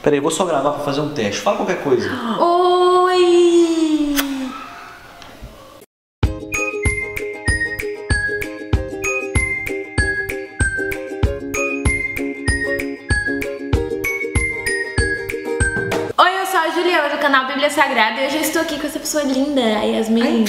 Peraí, eu vou só gravar pra fazer um teste. Fala qualquer coisa. Oi! Oi, eu sou a Juliana do canal Bíblia Sagrada e hoje eu estou aqui com essa pessoa linda, a Yasmin.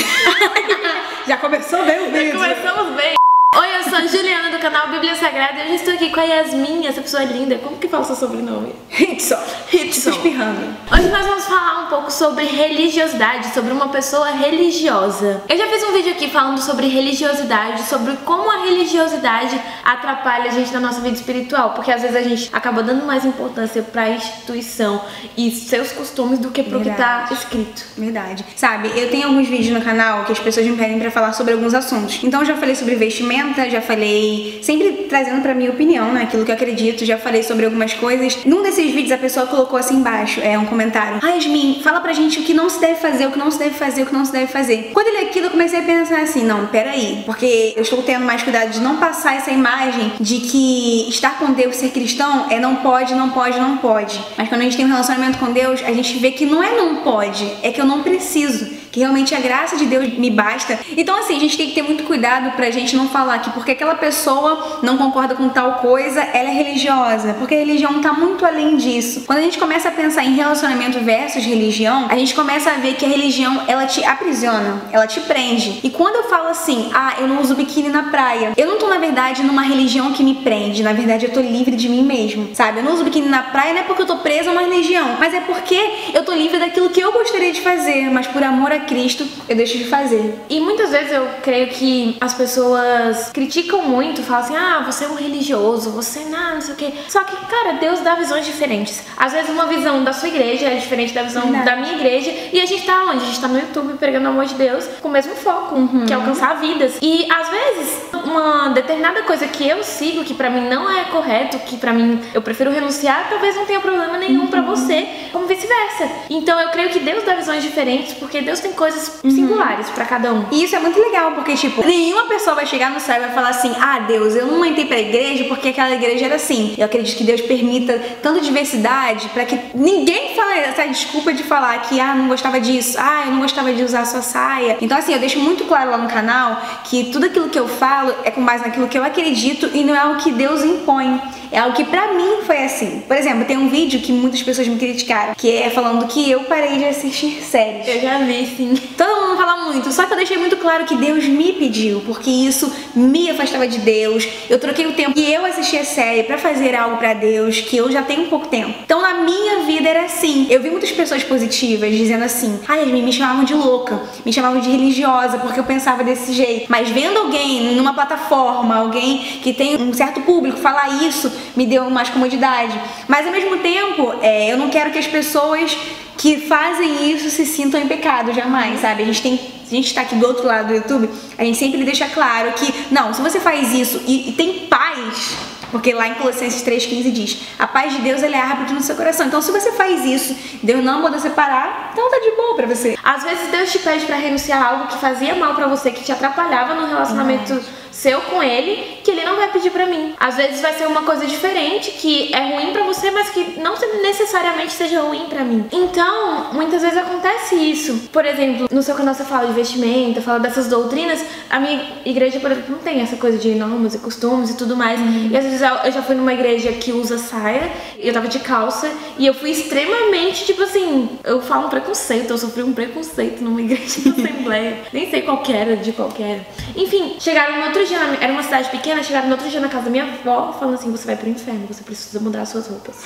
Já começou bem o vídeo. Já começamos bem. Oi, eu sou a Juliana do canal Bíblia Sagrada e hoje eu estou aqui com a Yasmin, essa pessoa linda. Como que fala seu sobrenome? Hitson. Espirrando. Hoje nós vamos falar um pouco sobre religiosidade, sobre uma pessoa religiosa. Eu já fiz um vídeo aqui falando sobre religiosidade, sobre como a religiosidade atrapalha a gente na nossa vida espiritual, porque às vezes a gente acaba dando mais importância pra instituição e seus costumes do que pro que tá escrito. Verdade. Sabe, eu tenho alguns vídeos no canal que as pessoas me pedem pra falar sobre alguns assuntos. Então eu já falei sobre vestimenta, já falei, sempre trazendo pra minha opinião, né, aquilo que eu acredito, já falei sobre algumas coisas. Num desses vídeos a pessoa colocou assim embaixo, um comentário: "Ah, Yasmin, fala pra gente o que não se deve fazer, o que não se deve fazer, o que não se deve fazer." Quando eu li aquilo eu comecei a pensar assim, não, peraí, porque eu estou tendo mais cuidado de não passar essa imagem de que estar com Deus, ser cristão, não pode, não pode, não pode. Mas quando a gente tem um relacionamento com Deus, a gente vê que não é não pode, é que eu não preciso, que realmente a graça de Deus me basta. Então assim, a gente tem que ter muito cuidado pra gente não falar que porque aquela pessoa não concorda com tal coisa, ela é religiosa, porque a religião tá muito além disso. Quando a gente começa a pensar em relacionamento versus religião, a gente começa a ver que a religião, ela te aprisiona, ela te prende. E quando eu falo assim, eu não uso biquíni na praia, eu não tô na verdade numa religião que me prende, na verdade eu tô livre de mim mesmo, sabe? Eu não uso biquíni na praia não é porque eu tô presa a uma religião, mas é porque eu tô livre daquilo que eu gostaria de fazer, mas por amor a Cristo eu deixo de fazer. E muitas vezes eu creio que as pessoas criticam muito, falam assim, você é um religioso, você não sei o que. Só que, cara, Deus dá visões diferentes. Às vezes uma visão da sua igreja é diferente da visão da minha igreja, e a gente tá onde? A gente tá no YouTube pregando o amor de Deus com o mesmo foco, que é alcançar vidas. E às vezes uma determinada coisa que eu sigo, que pra mim não é correto, que pra mim eu prefiro renunciar, talvez não tenha problema nenhum pra você, como vice-versa. Então eu creio que Deus dá visões diferentes, porque Deus tem coisas singulares pra cada um. E isso é muito legal, porque tipo, nenhuma pessoa vai chegar no céu e vai falar assim, Deus, eu não entrei pra igreja porque aquela igreja era assim. Eu acredito que Deus permita tanta diversidade pra que ninguém fale essa desculpa de falar que, não gostava disso, eu não gostava de usar sua saia. Então assim, eu deixo muito claro lá no canal que tudo aquilo que eu falo é com base naquilo que eu acredito e não é algo que Deus impõe. É algo que pra mim foi assim. Por exemplo, tem um vídeo que muitas pessoas me criticaram, que é falando que eu parei de assistir séries. Eu já vi, sim. Todo mundo fala muito, só que eu deixei muito claro que Deus me pediu, porque isso me afastava de Deus. Eu troquei o tempo que eu assistia série pra fazer algo pra Deus, que eu já tenho pouco tempo. Então na minha vida era assim. Eu vi muitas pessoas positivas dizendo assim, Yasmin, me chamavam de louca, me chamavam de religiosa, porque eu pensava desse jeito. Mas vendo alguém numa plataforma, alguém que tem um certo público falar isso, me deu mais comodidade. Mas ao mesmo tempo, eu não quero que as pessoas que fazem isso se sintam em pecado, jamais, sabe? Se a gente tá aqui do outro lado do YouTube, a gente sempre deixa claro que, não, se você faz isso e tem paz, porque lá em Colossenses 3,15 diz, a paz de Deus, ela é árbitro no seu coração. Então se você faz isso, Deus não manda separar, então tá de boa pra você. Às vezes Deus te pede pra renunciar a algo que fazia mal pra você, que te atrapalhava no relacionamento seu com ele, que ele não vai pedir pra mim. Às vezes vai ser uma coisa diferente, que é ruim pra você, mas que não necessariamente seja ruim pra mim. Então, muitas vezes acontece isso. Por exemplo, no seu canal você fala de vestimenta, fala dessas doutrinas. A minha igreja, por exemplo, não tem essa coisa de normas e costumes e tudo mais. E às vezes eu já fui numa igreja que usa saia, e eu tava de calça, e eu fui extremamente, tipo assim, eu falo um preconceito, eu sofri um preconceito numa igreja da Assembleia. Nem sei qual que era, de qual que era. Enfim, chegaram no outro dia, era uma cidade pequena, chegaram no outro dia na casa da minha avó, falando assim, você vai pro inferno, você precisa mudar as suas roupas.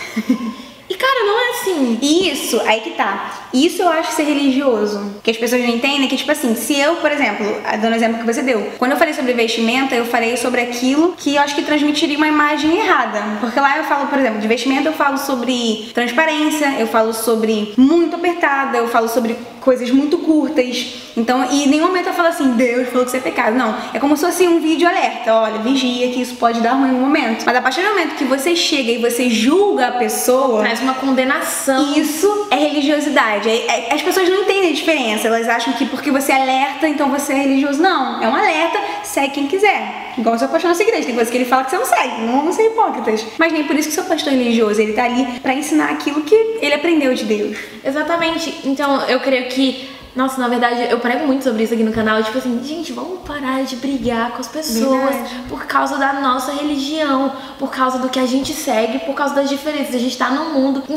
E cara, não é assim. Isso, aí que tá. Isso eu acho ser religioso. Que as pessoas não entendem que, tipo assim, se eu, por exemplo, dando o exemplo que você deu, quando eu falei sobre vestimenta, eu falei sobre aquilo que eu acho que transmitiria uma imagem errada. Porque lá eu falo, por exemplo, de vestimenta eu falo sobre transparência, eu falo sobre muito apertada, eu falo sobre coisas muito curtas. Então, e em nenhum momento eu falo assim, Deus falou que isso é pecado. Não, é como se fosse um vídeo alerta. Olha, vigia que isso pode dar ruim em um momento. Mas a partir do momento que você chega e você julga a pessoa, traz uma condenação. Doutrinação. Isso é religiosidade. As pessoas não entendem a diferença. Elas acham que porque você alerta, então você é religioso. Não, é um alerta, segue quem quiser. Igual o seu pastor na sua igreja, tem coisa que ele fala que você não segue. Não vamos ser hipócritas. Mas nem por isso que o seu pastor é religioso. Ele tá ali pra ensinar aquilo que ele aprendeu de Deus. Exatamente. Então, eu creio que... Nossa, na verdade, eu prego muito sobre isso aqui no canal. Tipo assim, gente, vamos parar de brigar com as pessoas. Verdade. Por causa da nossa religião, por causa do que a gente segue, por causa das diferenças. A gente tá num mundo com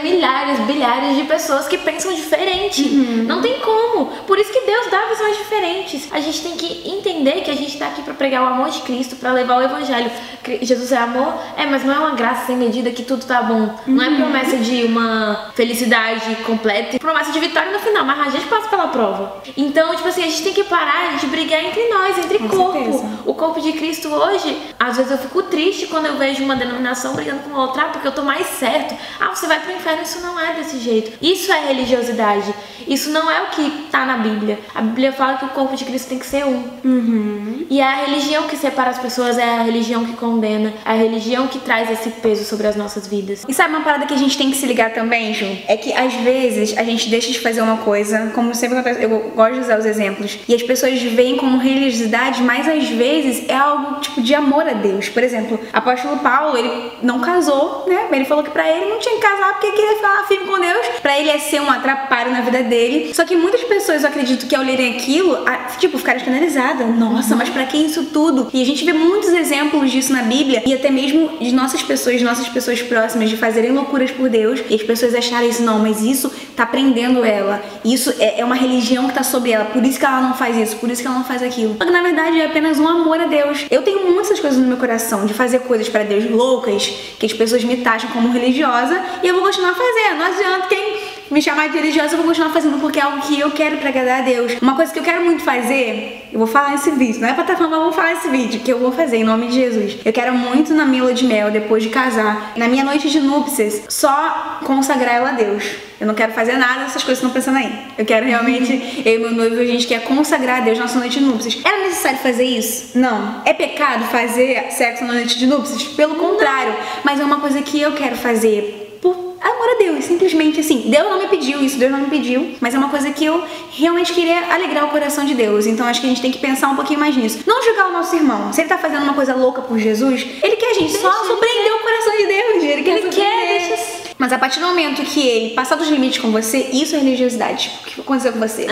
milhares, bilhares de pessoas que pensam diferente. Não tem como. Por isso que Deus dá visões diferentes. A gente tem que entender que a gente tá aqui pra pregar o amor de Cristo, pra levar o evangelho. Jesus é amor, mas não é uma graça sem medida que tudo tá bom. Não é promessa de uma felicidade completa, promessa de vitória no final, mas a gente passa pela prova. Então, tipo assim, a gente tem que parar de brigar entre nós, entre Com corpo. certeza. O corpo de Cristo hoje, às vezes eu fico triste quando eu vejo uma denominação brigando com outra, porque eu tô mais certo. Você vai pro inferno, isso não é desse jeito. Isso é religiosidade. Isso não é o que tá na Bíblia. A Bíblia fala que o corpo de Cristo tem que ser um. E é a religião que separa as pessoas, é a religião que condena, é a religião que traz esse peso sobre as nossas vidas. E sabe uma parada que a gente tem que se ligar também, Ju? É que às vezes a gente deixa de fazer uma coisa, como sempre acontece, eu gosto de usar os exemplos, e as pessoas veem como religiosidade, mas às vezes é algo tipo de amor a Deus. Por exemplo, o apóstolo Paulo, ele não casou, né? Ele falou que pra ele não tinha que casar porque queria falar firme com Deus. Pra ele é ser um atrapalho na vida dele. Só que muitas pessoas, eu acredito que ao lerem aquilo, tipo, ficaram escandalizadas. Nossa, mas pra que isso tudo? E a gente vê muitos exemplos disso na Bíblia, e até mesmo de nossas pessoas próximas, de fazerem loucuras por Deus, e as pessoas acharem isso, não, mas isso tá prendendo ela. Isso é uma religião que tá sobre ela, por isso que ela não faz isso, por isso que ela não faz aquilo. Só que na verdade é apenas um amor a Deus. Eu tenho muitas coisas no meu coração de fazer coisas pra Deus loucas, que as pessoas me taxam como religiosa, e eu vou continuar fazendo. Não adianta quem me chamar de religiosa, eu vou continuar fazendo porque é algo que eu quero pra agradar a Deus. Uma coisa que eu quero muito fazer, eu vou falar nesse vídeo, não é pra estar falando, mas eu vou falar nesse vídeo, que eu vou fazer em nome de Jesus. Eu quero muito na minha lua de mel, depois de casar, na minha noite de núpcias, só consagrar ela a Deus. Eu não quero fazer nada dessas coisas que estão pensando aí. Eu quero realmente, eu e meu noivo, a gente quer consagrar a Deus na nossa noite de núpcias. Era necessário fazer isso? Não. É pecado fazer sexo na noite de núpcias? Pelo contrário. Mas é uma coisa que eu quero fazer por amor a Deus, simplesmente assim. Deus não me pediu isso, Deus não me pediu, mas é uma coisa que eu realmente queria alegrar o coração de Deus. Então acho que a gente tem que pensar um pouquinho mais nisso. Não julgar o nosso irmão. Se ele tá fazendo uma coisa louca por Jesus, ele quer, gente, só surpreender o coração de Deus. Ele quer, deixa. Mas a partir do momento que ele passar dos limites com você, isso é religiosidade. Tipo, o que aconteceu com você?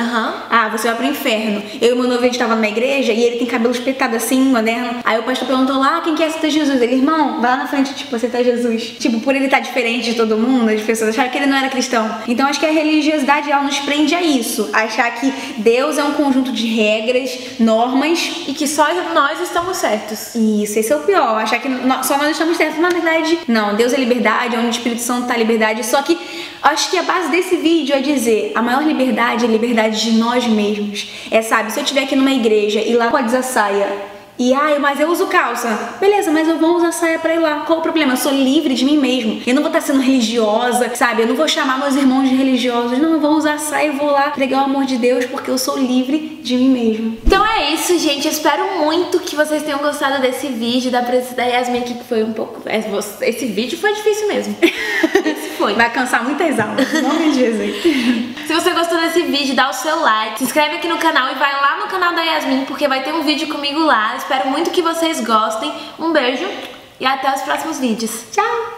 Você vai pro inferno. Eu e meu noivo, a gente tava numa igreja e ele tem cabelo espetado assim, moderno. Aí o pastor perguntou lá, quem quer aceitar Jesus? Ele, irmão, vai lá na frente, tipo, aceitar Jesus. Tipo, por ele estar diferente de todo mundo, as pessoas acharam que ele não era cristão. Então acho que a religiosidade, ela nos prende a isso. Achar que Deus é um conjunto de regras, normas, E que só nós estamos certos. isso, esse é o pior. Achar que só nós estamos certos. Na verdade, não. Deus é liberdade, onde o Espírito Santo tá liberdade. Só que acho que a base desse vídeo é dizer, a maior liberdade é a liberdade de nós mesmos. Sabe, se eu estiver aqui numa igreja e lá pode usar saia, mas eu uso calça. Beleza, mas eu vou usar saia pra ir lá. Qual o problema? Eu sou livre de mim mesmo. Eu não vou estar sendo religiosa, sabe? Eu não vou chamar meus irmãos de religiosos. Não, eu vou usar saia e vou lá pregar o amor de Deus porque eu sou livre de mim mesmo. Então é isso, gente. Eu espero muito que vocês tenham gostado desse vídeo da Yasmin aqui, que foi um pouco... Esse vídeo foi difícil mesmo. Esse foi. Vai cansar muitas almas. Em nome de Jesus. Se você gostou desse vídeo, dá o seu like, se inscreve aqui no canal e vai lá no canal da Yasmin, porque vai ter um vídeo comigo lá. Espero muito que vocês gostem. Um beijo e até os próximos vídeos. Tchau!